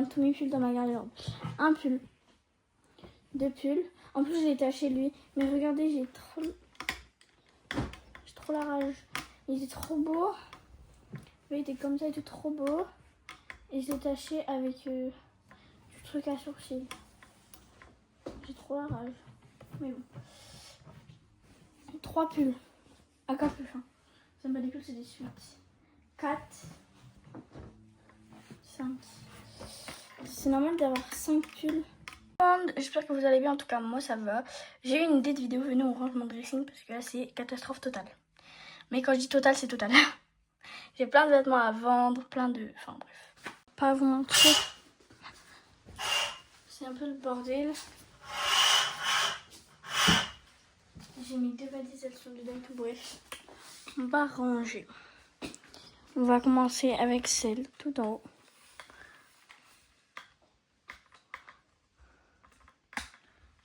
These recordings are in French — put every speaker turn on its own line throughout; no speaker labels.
Tous mes pulls dans ma garde-robe. Un pull, deux pulls. En plus, j'ai taché lui. Mais regardez, j'ai trop la rage. Il était trop beau. Il était comme ça, il était trop beau. Et je l'ai taché avec du truc à sourcils. J'ai trop la rage. Mais bon. 3 pulls à capuchon. Ça me bat les couilles, c'est des suites. 4, 5. C'est normal d'avoir 5 pulls. J'espère que vous allez bien, en tout cas moi ça va. J'ai eu une idée de vidéo, venue on range mon dressing parce que là c'est catastrophe totale. Mais quand je dis total, c'est total. J'ai plein de vêtements à vendre, plein de... Enfin bref. Pas à vous montrer. C'est un peu le bordel. J'ai mis 2 valises, elles sont dedans, tout bref. On va ranger. On va commencer avec celle tout en haut.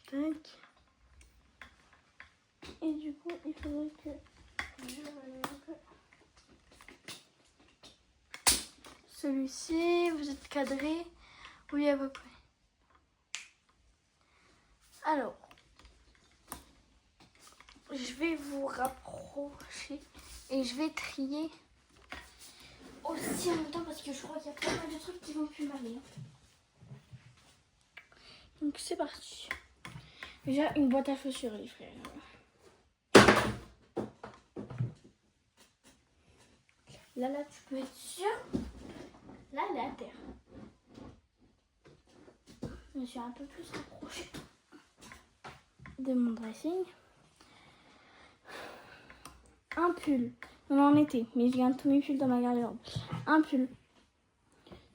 Tac. Et du coup, il faudrait que je relève un peu. Celui-ci, vous êtes cadré? Oui, à peu près. Alors, je vais vous rapprocher et je vais trier aussi en même temps parce que je crois qu'il y a pas mal de trucs qui vont plus m'aller. Donc c'est parti. Déjà une boîte à chaussures les frères. Là tu peux être sûr. Là la terre. Je me suis un peu plus rapprochée de mon dressing. Un pull. On est en été, mais je garde tous mes pulls dans ma garde-robe. Un pull.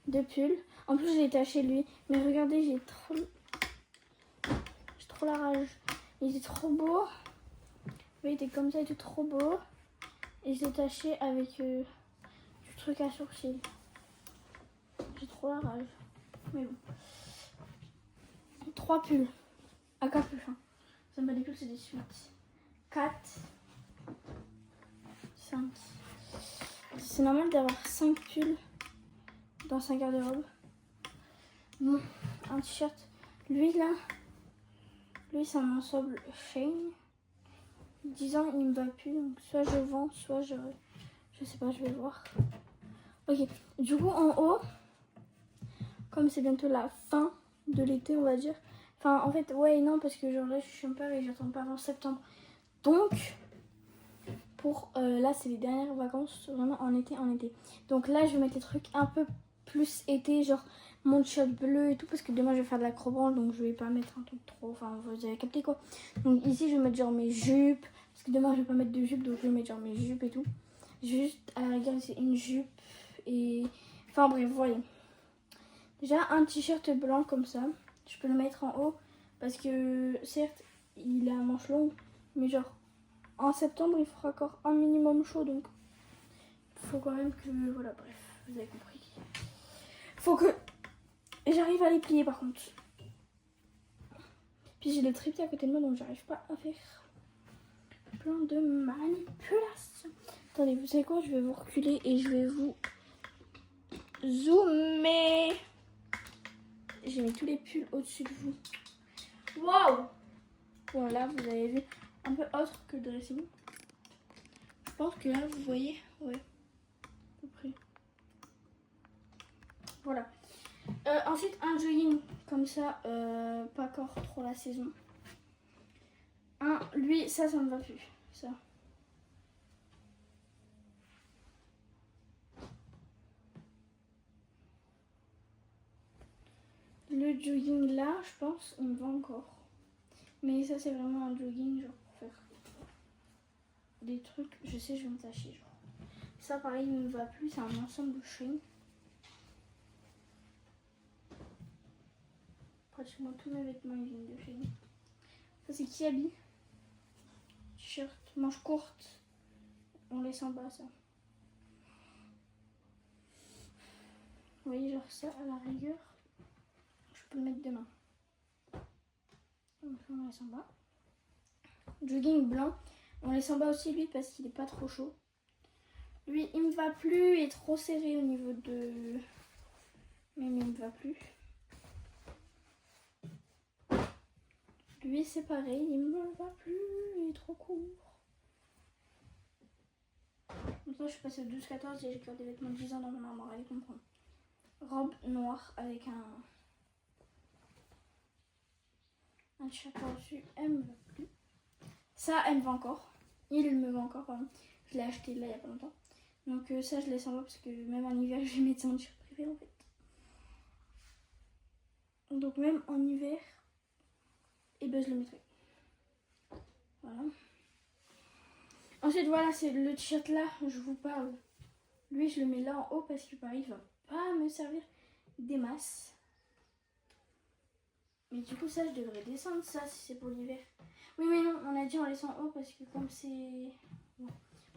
Deux pulls. En plus j'ai taché lui. Mais regardez, j'ai trop la rage. Il était trop beau. Il était comme ça, il était trop beau. Et je l'ai taché avec du truc à sourcils. J'ai trop la rage. Mais bon. 3 pulls à capuchon. Ça me bat les couilles, c'est des suites. 4, 5. C'est normal d'avoir 5 pulls dans sa garde-robe. Bon, un t-shirt. Lui là, c'est un ensemble Shane. 10 ans, il me va plus. Donc soit je vends, soit je sais pas, je vais voir. Ok, du coup en haut, comme c'est bientôt la fin de l'été, on va dire. Enfin, en fait, ouais et non, parce que genre là, je suis un père et j'attends pas avant septembre. Donc, pour là, c'est les dernières vacances, vraiment en été. Donc là, je vais mettre les trucs un peu plus été, genre mon t-shirt bleu et tout, parce que demain, je vais faire de l'acrobranche, donc je vais pas mettre un truc trop, enfin, vous avez capté quoi. Donc ici, je vais mettre genre mes jupes, parce que demain, je vais pas mettre de jupe, donc je vais mettre genre mes jupes et tout. Juste, à la rigueur, c'est une jupe et... Enfin bref, voyez. Déjà, un t-shirt blanc comme ça, je peux le mettre en haut, parce que certes, il a un manche longue, mais genre, en septembre, il fera encore un minimum chaud, donc il faut quand même que... Voilà, bref, vous avez compris. Faut que j'arrive à les plier, par contre. Puis j'ai le trépied à côté de moi, donc j'arrive pas à faire plein de manipulations. Attendez, vous savez quoi? Je vais vous reculer et je vais vous zoomer. J'ai mis tous les pulls au-dessus de vous. Waouh! Voilà, vous avez vu un peu autre que le dressing. Je pense que là, vous voyez, ouais, à peu près. Voilà. Ensuite, un jogging comme ça, pas encore trop la saison. Lui, ça me va plus. Ça. Le jogging là, je pense, il me va encore. Mais ça, c'est vraiment un jogging, genre pour faire des trucs. Je sais, je vais me tâcher, genre. Ça, pareil, il me va plus. C'est un ensemble de chaînes. Pratiquement tous mes vêtements, ils viennent de chaînes. Ça, c'est Kiabi. T-shirt, manche courte. On laisse en bas, ça. Vous voyez, genre ça, à la rigueur. Je peux le mettre demain. Donc, on laisse en bas. Jogging blanc. On laisse en bas aussi lui parce qu'il est pas trop chaud. Lui, il me va plus. Il est trop serré au niveau de Même il me va plus. Lui c'est pareil, il me va plus, il est trop court. Maintenant je suis passée au 12-14 et j'ai encore des vêtements de 10 ans dans mon armoire, allez comprendre. Robe noire avec un t-shirt par-dessus, elle me va plus. Ça elle me va encore. Il me va encore, pardon. Je l'ai acheté là il y a pas longtemps. Donc ça je laisse en bas parce que même en hiver je vais mettre ça en t-shirt préféré en fait. Donc même en hiver, et ben je le mettrai. Voilà. Ensuite voilà, c'est le t-shirt là, je vous parle. Lui je le mets là en haut parce que pareil il va pas me servir des masses. Mais du coup ça je devrais descendre ça si c'est pour l'hiver. Oui mais non, on a dit on laisse en haut parce que comme c'est... Bon,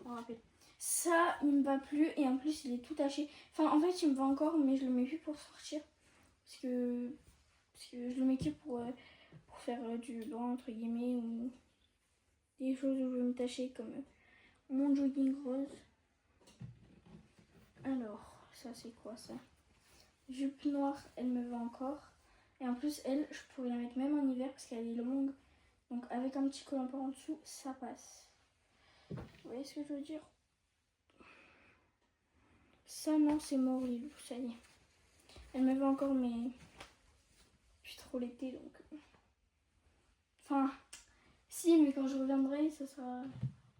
on rappelle. Ça il me va plus et en plus il est tout taché. Enfin en fait il me va encore mais je le mets plus pour sortir. Parce que je le mets que pour faire du banc entre guillemets ou des choses où je vais me tâcher comme mon jogging rose. Alors ça c'est quoi ça? Jupe noire, elle me va encore. Et en plus elle, je pourrais la mettre même en hiver parce qu'elle est longue. Donc avec un petit col en dessous, ça passe. Vous voyez ce que je veux dire? Ça non, c'est mort les loups, ça y est. Elle me va encore mais puis trop l'été donc... Enfin, si mais quand je reviendrai, ça sera...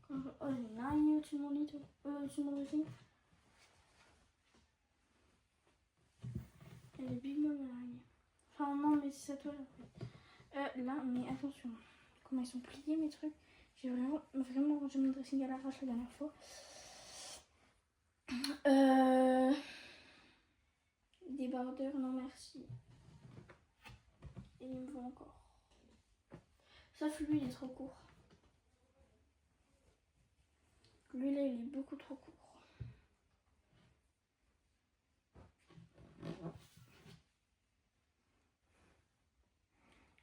Quand je... Oh j'ai une araignée au-dessus de mon lit, au-dessus de mon dressing. Elle est big mom l'araignée. Enfin non mais c'est ça toi en fait. Là mais attention, comment ils sont pliés mes trucs. J'ai vraiment rangé mon dressing à l'arrache la dernière fois. Débardeur, non merci. Et il me faut encore. Sauf lui, il est trop court. Lui là, il est beaucoup trop court.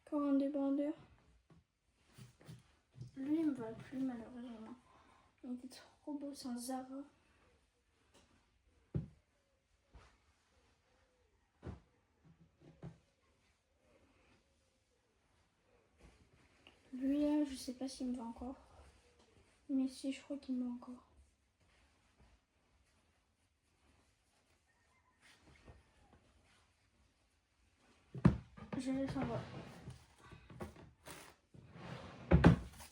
Encore un débardeur. Lui, il me va plus malheureusement. Il était trop beau, c'est un Zara. Lui là, je sais pas s'il me va encore. Mais si, je crois qu'il me va encore. Je laisse en bas.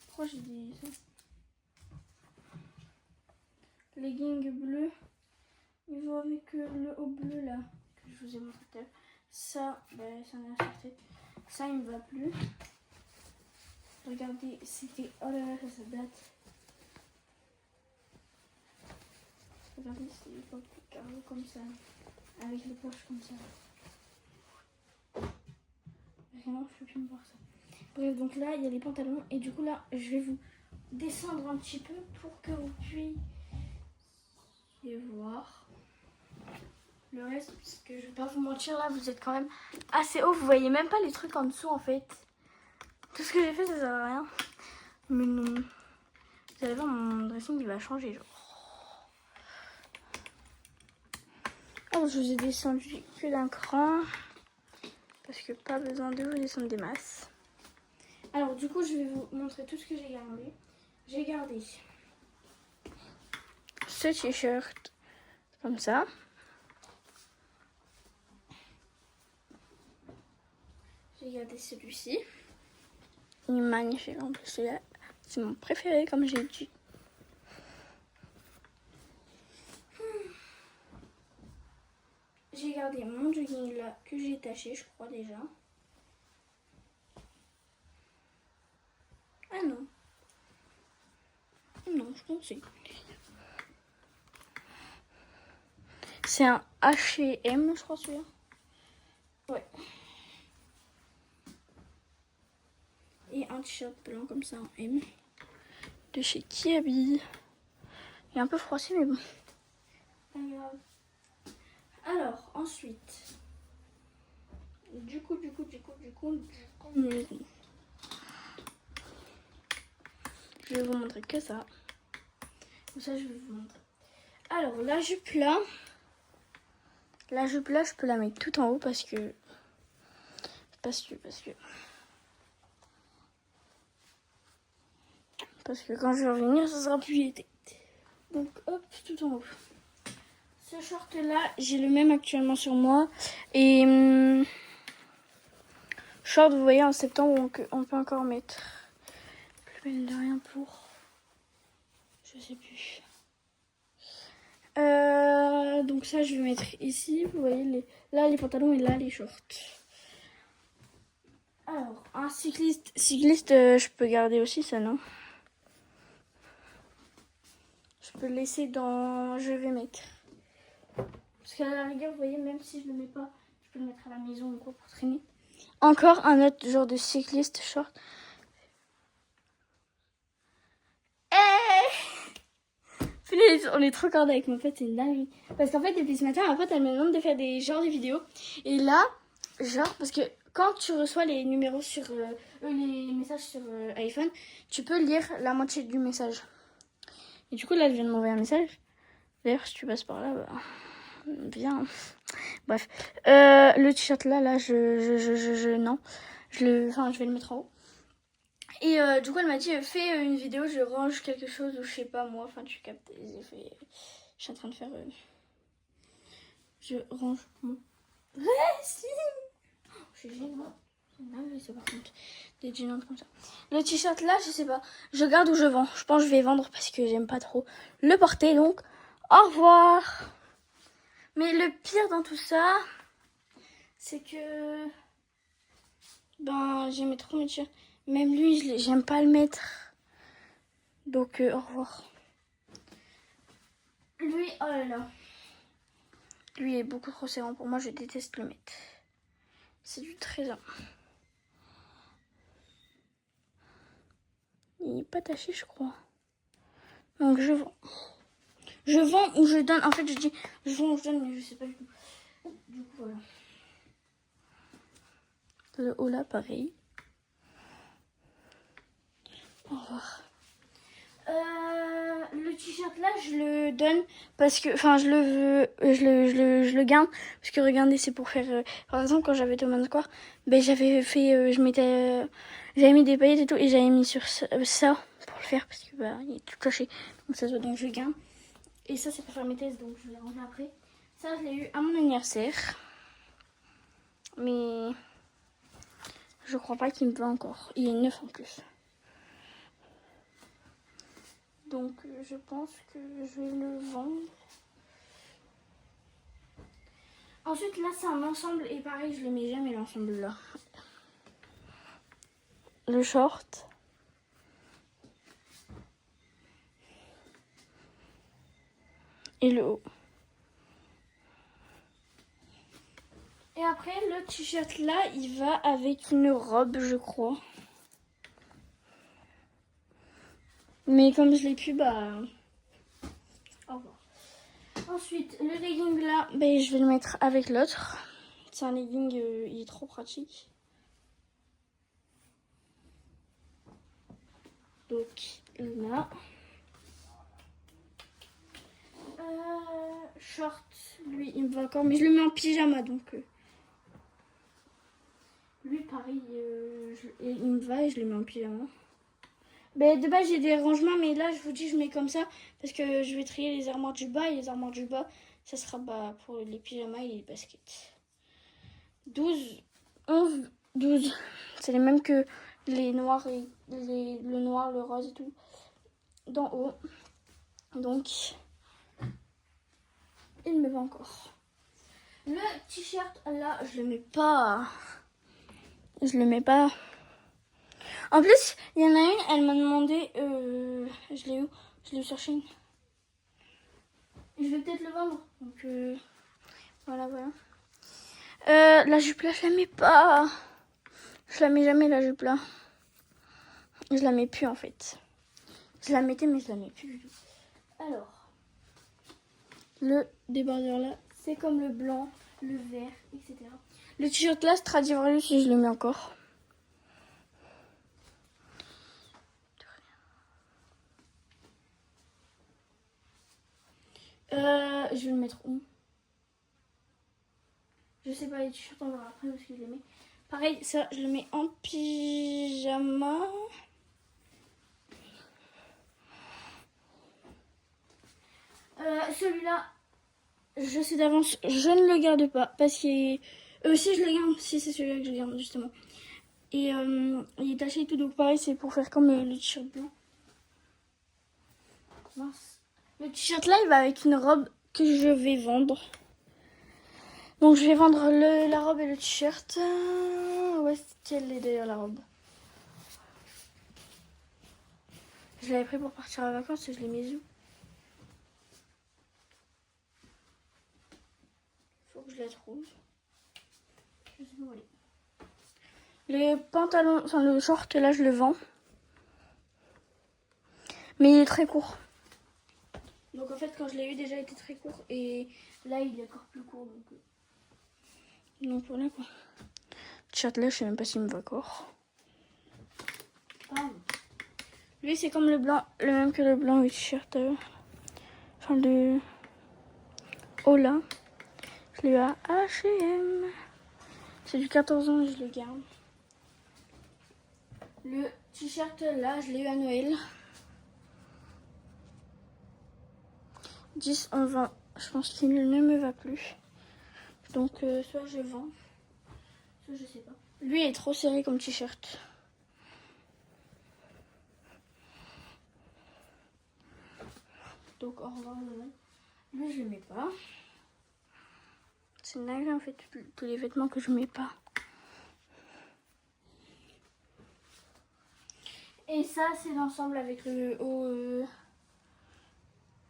Pourquoi j'ai dit ça? Legging bleu. Il va avec le haut bleu là que je vous ai montré tout à l'heure. Ça, ben, ça en a sorti. Ça, il me va plus. Regardez, c'était... Oh là là, ça date. Regardez, c'est pas plus carré comme ça. Avec les poches comme ça. Vraiment, je peux plus me voir ça. Bref, donc là, il y a les pantalons. Et du coup, là, je vais vous descendre un petit peu pour que vous puissiez voir le reste. Parce que je vais pas vous mentir, là, vous êtes quand même assez haut. Vous voyez même pas les trucs en dessous, en fait. Tout ce que j'ai fait, ça sert à rien. Mais non. Vous allez voir, mon dressing, il va changer, genre. Alors, je vous ai descendu que d'un cran. Parce que pas besoin de vous descendre des masses. Alors, du coup, je vais vous montrer tout ce que j'ai gardé. J'ai gardé ce t-shirt comme ça. J'ai gardé celui-ci. Il est magnifique en plus. Celui-là, c'est mon préféré, comme j'ai dit. J'ai gardé mon jogging là que j'ai taché, je crois déjà. Ah non. Non, je pense que c'est un H&M, je crois celui-là. Ouais. Et un t-shirt blanc comme ça en M. De chez Kiabi. Il est un peu froissé mais bon. Pas grave. Alors, ensuite. Du coup. Je vais vous montrer que ça. Comme ça, je vais vous montrer. Alors, la jupe là. La jupe là, je peux la mettre tout en haut parce que quand je vais revenir, ça sera plus été. Donc hop, tout en haut. Ce short là, j'ai le même actuellement sur moi. Et short, vous voyez, en septembre, on peut encore mettre. Plus belle de rien pour. Je sais plus. Donc ça, je vais mettre ici. Vous voyez, là les pantalons et là les shorts. Alors, un cycliste, je peux garder aussi ça, non? Je peux le laisser dans. Je vais mettre. Parce qu'à la rigueur, vous voyez, même si je le mets pas, je peux le mettre à la maison ou quoi pour traîner. Encore un autre genre de cycliste short. On est trop cordés avec mon pote, c'est une dinguerie. Parce qu'en fait, depuis ce matin, ma pote, elle me demande de faire des genres de vidéos. Et là, genre, parce que quand tu reçois les numéros sur les messages sur iPhone, tu peux lire la moitié du message. Et du coup, là, elle vient de m'envoyer un message. D'ailleurs, si tu passes par là, bah, viens. Bref. Le t-shirt là, non. Je vais le mettre en haut. Et du coup, elle m'a dit, fais une vidéo, je range quelque chose, ou je sais pas moi, enfin, tu captes les effets. Je suis en train de faire... je range mon... si je suis gênante. C'est par contre des gênantes comme ça. Le t-shirt là, je sais pas. Je garde ou je vends. Je pense que je vais vendre parce que j'aime pas trop le porter. Donc, au revoir. Mais le pire dans tout ça, c'est que... Ben, j'aimais trop mes t-shirts. Même lui, j'aime pas le mettre. Donc, au revoir. Lui, oh là là. Lui est beaucoup trop serrant pour moi, je déteste le mettre. C'est du trésor. Il n'est pas taché, je crois. Donc je vends. Je vends ou je donne. En fait, je dis je vends ou je donne, mais je sais pas du tout. Du coup, voilà. Le haut là, pareil. Au revoir. Le t-shirt là, je le donne parce que, enfin, je le garde parce que regardez, c'est pour faire. Par exemple, quand j'avais Thomas Square, ben j'avais fait, j'avais mis des paillettes et tout et j'avais mis sur ça pour le faire parce que bah il est tout caché, donc ça se voit, donc je le garde. Et ça, c'est pour faire mes tests, donc je vais les ranger après. Ça, je l'ai eu à mon anniversaire, mais je crois pas qu'il me va encore. Il est neuf en plus. Donc je pense que je vais le vendre. Ensuite là c'est un ensemble et pareil je le mets jamais l'ensemble là. Le short. Et le haut. Et après le t-shirt là il va avec une robe je crois. Mais comme je l'ai plus bah... Au revoir. Ensuite, le legging là, ben, je vais le mettre avec l'autre. C'est un legging, il est trop pratique. Donc là. Short, lui, il me va encore, mais je le mets en pyjama donc. Lui, pareil, il me va et je le mets en pyjama. Ben, de base, j'ai des rangements, mais là, je vous dis, je mets comme ça parce que je vais trier les armoires du bas et les armoires du bas, ça sera bah, pour les pyjamas et les baskets. 12, 11, 12. C'est les mêmes que les noirs et le noir, le rose et tout. D'en haut. Donc, il me va encore. Le t-shirt, là, je le mets pas. Je le mets pas. En plus, il y en a une, elle m'a demandé... je l'ai où? Je l'ai eu sur Shein. Je vais peut-être le vendre. Donc, voilà. La jupe là, je la mets pas. Je la mets jamais, la jupe là. Je la mets plus, en fait. Je la mettais, mais je la mets plus du tout. Alors, le débardeur là, c'est comme le blanc, le vert, etc. Le t-shirt là, Stradivarius, si je le mets encore. Je vais le mettre où? Je sais pas, les t-shirts, on verra après parce que je les mets. Pareil, ça, je le mets en pyjama. Celui-là, je sais d'avance, je ne le garde pas parce qu'il est... si je le garde, si c'est celui-là que je garde justement. Et il est taché et tout, donc pareil, c'est pour faire comme le t-shirt blanc. Mince. Le t-shirt là, il va avec une robe que je vais vendre. Donc je vais vendre la robe et le t-shirt. Où est-ce qu'elle est d'ailleurs la robe? Je l'avais pris pour partir en vacances et je l'ai mis où? Faut que je la trouve. Je sais pas où elle est. Les pantalons, enfin le short là je le vends. Mais il est très court. Donc en fait quand je l'ai eu déjà il était très court. Et là il est encore plus court. Donc voilà quoi. Le t-shirt là je sais même pas s'il me va encore. Lui c'est comme le blanc, le même que le blanc et le t-shirt. Enfin le haut là. Je l'ai eu à H&M. C'est du 14 ans et je le garde. Le t-shirt là, je l'ai eu à Noël. 10 en 20. Je pense qu'il ne me va plus. Donc soit je vends, soit je sais pas. Lui est trop serré comme t-shirt. Donc au revoir Noël. Lui je le mets pas. C'est navré en fait tous les vêtements que je mets pas. Et ça c'est l'ensemble avec le haut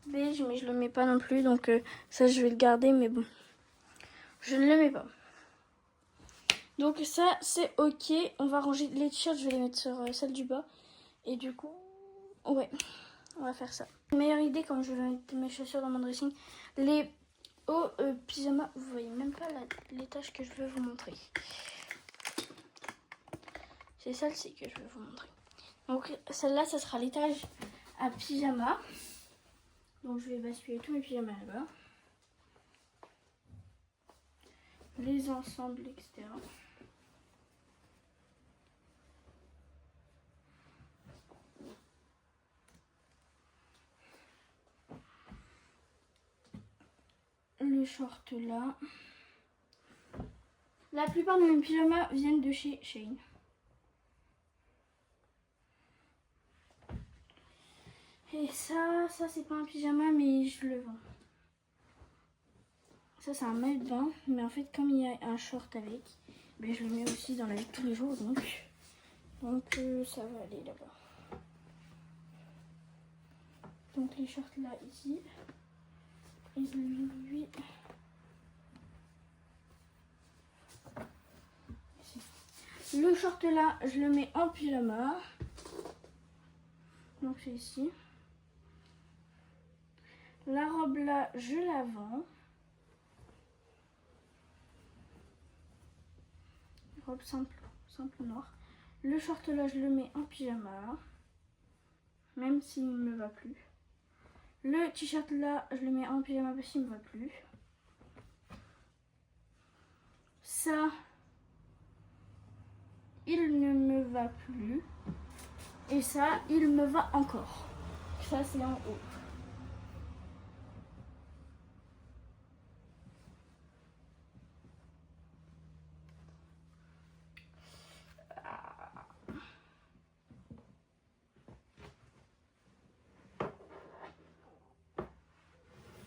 beige mais je le mets pas non plus donc ça je vais le garder mais bon. Je ne le mets pas. Donc ça c'est ok. On va ranger les t-shirts, je vais les mettre sur celle du bas. Et du coup, ouais, on va faire ça. Meilleure idée quand je vais mettre mes chaussures dans mon dressing. Les hauts pyjamas, vous voyez même pas les tâches que je veux vous montrer. C'est celle-ci que je veux vous montrer. Donc celle-là, ça sera l'étage à pyjama. Donc je vais basculer tous mes pyjamas là-bas. Les ensembles, etc. Le short là. La plupart de mes pyjamas viennent de chez Shein. Et ça c'est pas un pyjama mais je le vends. Ça c'est un maillot de bain, mais en fait comme il y a un short avec, ben, je le mets aussi dans la vie de tous les jours donc ça va aller là-bas. Donc les shorts là ici, et je le mets lui. Le short là, je le mets en pyjama. Donc c'est ici. La robe là, je la vends. Robe simple noire. Le short là, je le mets en pyjama. Même s'il ne me va plus. Le t-shirt là, je le mets en pyjama parce qu'il ne me va plus. Ça, il ne me va plus. Et ça, il me va encore. Ça, c'est en haut.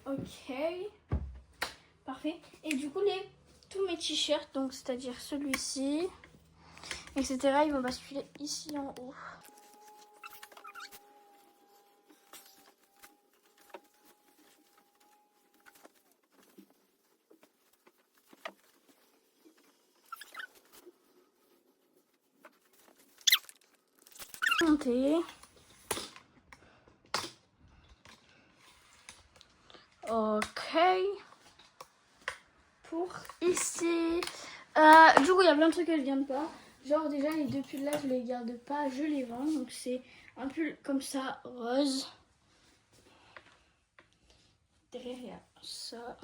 Ok. Parfait. Et du coup, tous mes t-shirts, donc c'est-à-dire celui-ci, etc., ils vont basculer ici en haut. Monter. Ok. Pour ici. Du coup, il y a plein de trucs que je garde pas. Genre déjà les deux pulls là, je les garde pas, je les vends. Donc c'est un pull comme ça, rose. Derrière, il y a ça.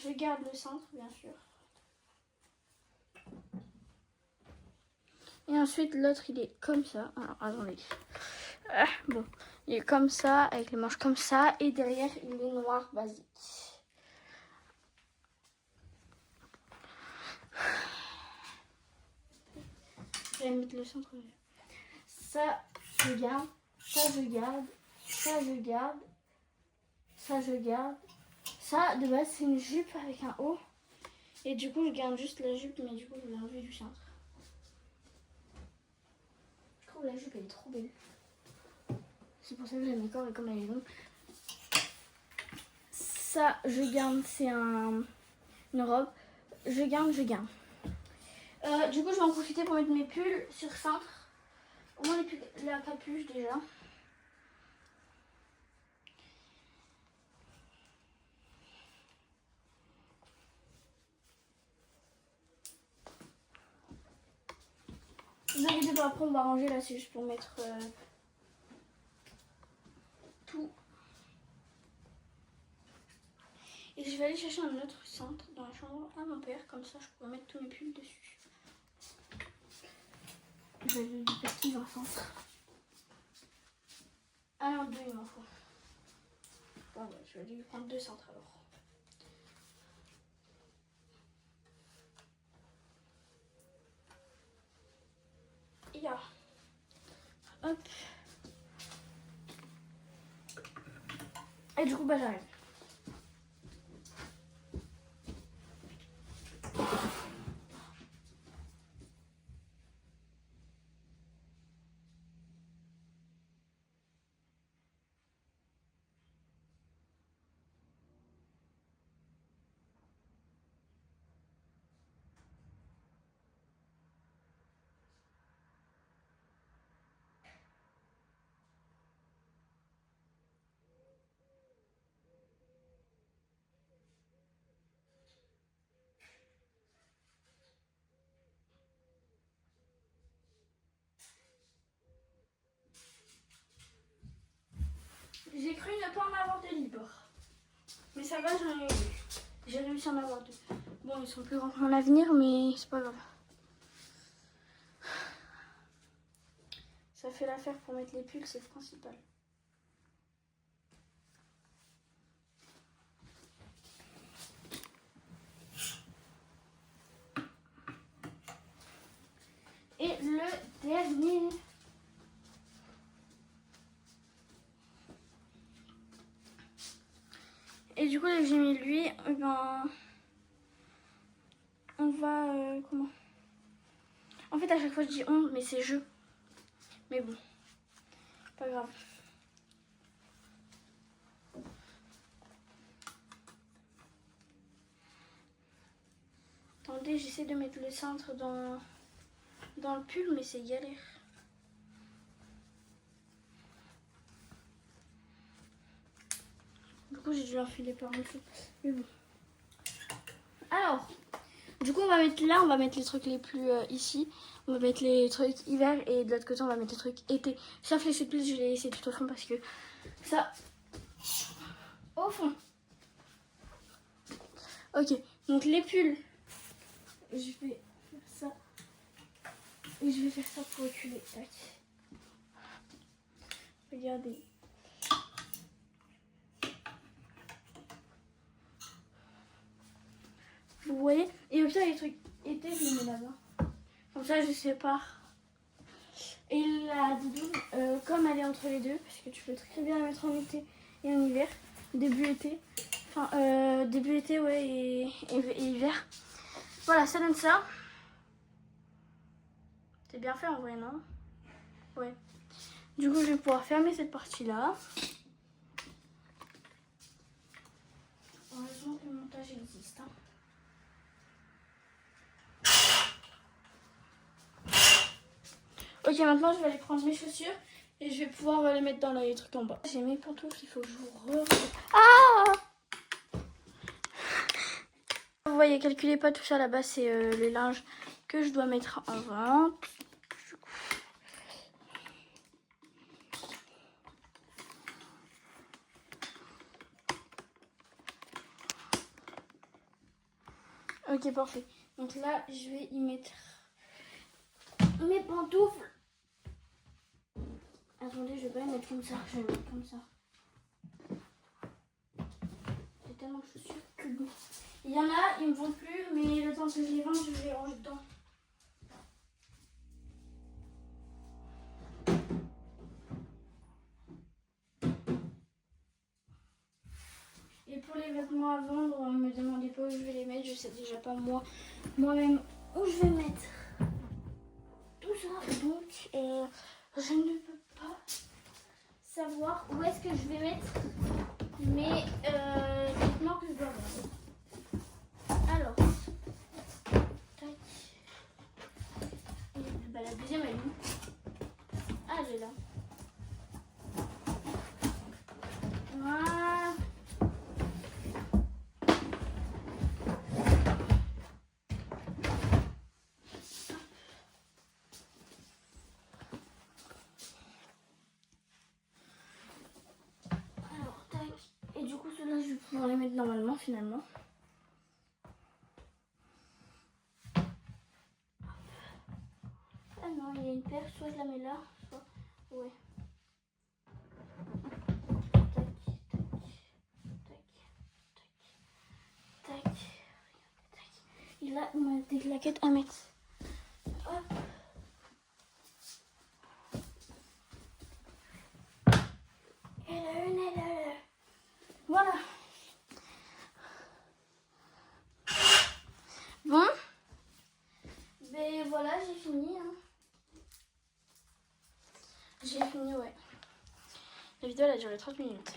je garde le centre, bien sûr. Et ensuite, l'autre, il est comme ça. Alors, attendez. Bon, il est comme ça, avec les manches comme ça. Et derrière, il est noir basique. Je vais mettre le centre. Ça, je garde. Ça, je garde. Ça, je garde. Ça, je garde. Ça, de base, c'est une jupe avec un haut. Et du coup, je garde juste la jupe, mais du coup, je vais enlever du centre. Je trouve la jupe, elle est trop belle. C'est pour ça que j'aime encore et comme elle est longue. Ça, je garde, c'est une robe. Je garde. Du coup, je vais en profiter pour mettre mes pulls sur cintre. Au moins la capuche déjà. Ne vous inquiétez pas, après on va ranger là, c'est juste pour mettre tout. Et je vais aller chercher un autre cintre dans la chambre à mon père, comme ça je pourrais mettre tous mes pulls dessus. Je vais lui faire tout un centre. Ah non, deux il m'en faut. Bon, ouais, je vais lui prendre 2 centres alors. Ya. Hop. Et du coup, bah j'arrive. J'ai cru ne pas en avoir de libre. Mais ça va, j'en ai eu. J'ai réussi à en avoir 2. Bon, ils sont plus grands que mon avenir, mais c'est pas grave. Ça fait l'affaire pour mettre les pulls, c'est le principal. Et le dernier. Et du coup, dès que j'ai mis lui, ben, on va... comment? En fait, à chaque fois, je dis on, mais c'est je. Mais bon, pas grave. Attendez, j'essaie de mettre le cintre dans le pull, mais c'est galère. Du coup, j'ai dû l'enfiler par en dessous. Mais bon. Alors, du coup, on va mettre les trucs les plus ici. On va mettre les trucs hiver et de l'autre côté, on va mettre les trucs été. Sauf les surprises, je les laisser tout au fond parce que ça, au fond. Ok, donc les pulls, je vais faire ça. Et je vais faire ça pour reculer. Tac. Regardez. Vous voyez? Et au pire, les trucs été, je les mets là-bas. Comme ça, je sépare. Et la doudoune, comme elle est entre les deux, parce que tu peux très bien la mettre en été et en hiver, début été. Enfin, début été, ouais, et hiver. Voilà, ça donne ça. C'est bien fait en vrai, non? Ouais. Du coup, je vais pouvoir fermer cette partie-là. Heureusement que le montage existe. Hein. Ok, maintenant je vais aller prendre mes chaussures et je vais pouvoir les mettre dans les trucs en bas. J'ai mes pantoufles, il faut que je vous Ah! Vous voyez, calculez pas tout ça là-bas, c'est le linge que je dois mettre en vente. Ok, parfait. Donc là, je vais y mettre mes pantoufles. Attendez, je vais pas les mettre comme ça. Je vais les mettre comme ça. J'ai tellement de chaussures que bon. Il y en a, ils me vont plus, mais le temps que je les vende, je vais les ranger dedans. Et pour les vêtements à vendre, me demandez pas où je vais les mettre. Je sais déjà pas moi-même où je vais mettre tout ça. Donc, je ne peux pas savoir où est-ce que je vais mettre mes vêtements que je dois vendre. Alors, tac. Et, bah, la deuxième elle est où? Ah, elle est là. Voilà. Alors, tac. Et du coup, ceux-là, je vais pouvoir les mettre normalement, finalement. Ah non, il y a une paire, soit je la mets là, soit... Ouais. Tac, tac, tac, tac, tac. Et là, il me reste des claquettes à mettre. Hop. Elle est. Voilà. Bon. Ben voilà, j'ai fini. Hein. J'ai fini, ouais. La vidéo, elle a duré 30 minutes.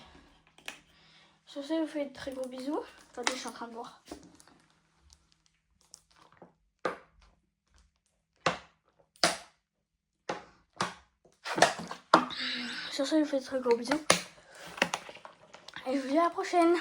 Sur ce, je vous fais de très gros bisous. Attendez, je suis en train de boire. Sur ce, je vous fais de très gros bisous. Et je vous dis à la prochaine.